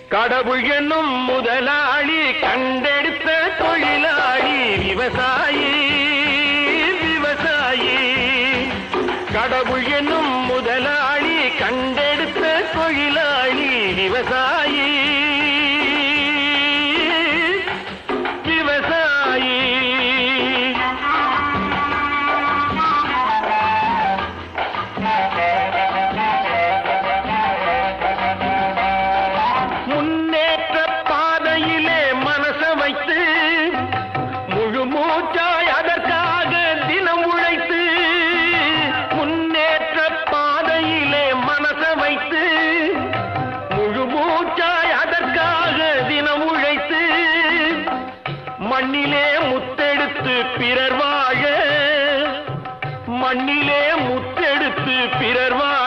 கடவுள் என்னும் முதலாளி கண்டெடுத்த தொழிலாளி விவசாயி விவசாயி. கடவுள் என்னும் முதலாளி கண்டெடுத்த தொழிலாளி விவசாயி விவசாயி. முன்னேற்ற பாதையிலே மனச வைத்து முழு மூச்சாய் அதற்காக தினம் உழைத்து. முன்னேற்ற பாதையிலே மனச வைத்து முழு மூச்சாய் அதற்காக தினம் உழைத்து. மண்ணிலே முத்தெடுத்து பிறர் வாழ மண்ணிலே முத்தெடுத்து பிறர் வாழ